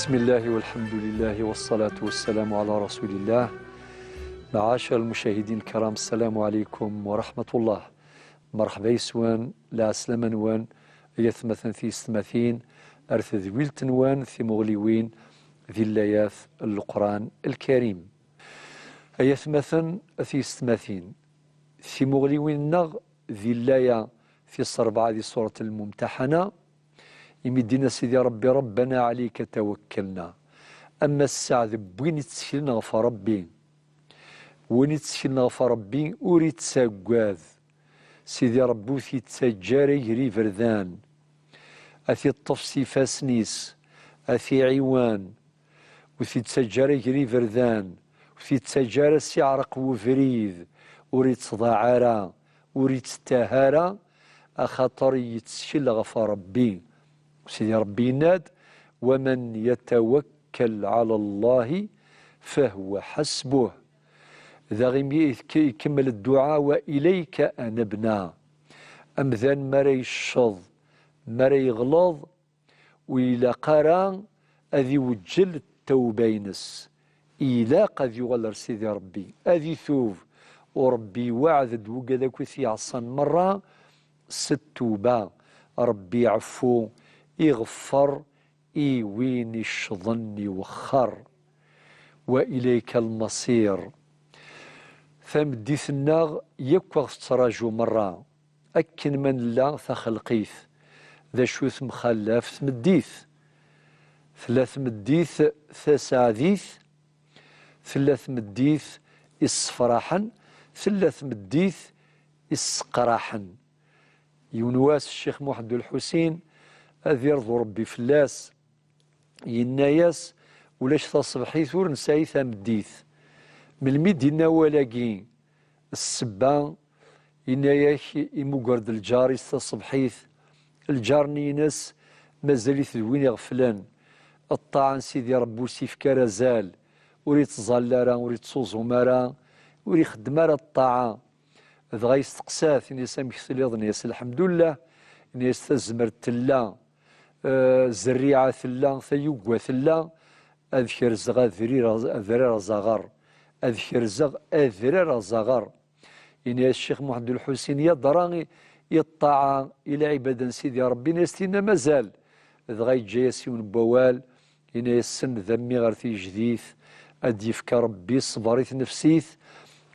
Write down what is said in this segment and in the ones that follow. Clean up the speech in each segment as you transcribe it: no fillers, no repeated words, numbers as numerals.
بسم الله والحمد لله والصلاة والسلام على رسول الله. معاشر المشاهدين الكرام، السلام عليكم ورحمة الله. مرحبا يسوان لا سلام نوان يثمثن في ستماثين أرث ذويل تنوان في مغليوين ذي اللاياث القرآن الكريم يثمثن في ستماثين في مغليوين نغ ذي اللايا في الصربعة ذي سورة الممتحنة يمدينا سيدي ربي ربنا عليك توكلنا. أما السعد بوين يتسكلنا غفا ربي وين يتسكلنا غفا ربي أريد ساقواذ سيدي ربي في تسجاري يجري فردان أثي الطفسي فاسنيس أثي عيوان وفي تسجاري يجري فردان وفي تسجاري سيعرق وفريد أريد صداعارا أريد تهارا أخاطر يتسكل غفا ربي سيدي ربي يناد ومن يتوكل على الله فهو حسبه. ذا غيمي يكمل الدعاء وإليك أنبنا أمذان مري الشظ مري غلظ وإلى قران أذي وجل التوبينس إلى قد يغلر سيدي ربي أذي ثوف وربي وعد وقذا كثي عصان مرة ستوبا ربي عفو يغفر وين الشظن وخر وإليك المصير. فمديث الناغ يكوغ تراجو مرة أكن من لا ثخلقيث ذا شوث مخلف ثمديث ثلاث مديث ثساديث ثلاث مديث إصفراحا ثلاث مديث إسقراحا. يونواس الشيخ محمد الحسين هذا يرضو ربي فلاس يناياس ولاش تصبحيث ور نساي ثمديث من المدينة ولاقي السبان يناياك يمقرد الجاري تصبحيث الجارني ناس مازاليث وين يغفلان الطاعن سيدي ربو سيف كرزال وريت ظلارا وريت صوزومارا وريت خدمارا الطاعة ذغا يستقساث ناس مكثليض ناس الحمد لله ناس تزمر تلا زريعة ثلا ثيوقوة ثلا أذكر زغا ذرير زغر أذكر زغ أذرير زغر. إن الشيخ محمد الحسين يضراني يطاع إلى عبادة سيدي ربي ناستينا مازال ذغا جياسيون بوال إن السن ذمي غير في جديث أديفك ربي صبريث نفسيث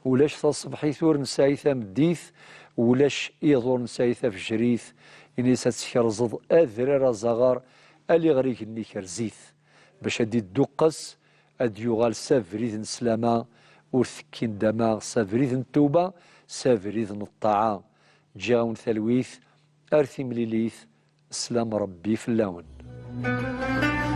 ولاش تصبحيث ور نسايث مديث ولاش إيضور نسايث في جريث إني ستكرزض أذرار زغار ألي غريك إني كرزيث باش أدي الدقس أدي يغال سافريذ نسلاما ورثكين دما سافريذ التوبة سافريذ الطاعة جاون ثلويث أرثي مليليث سلام ربي في اللون.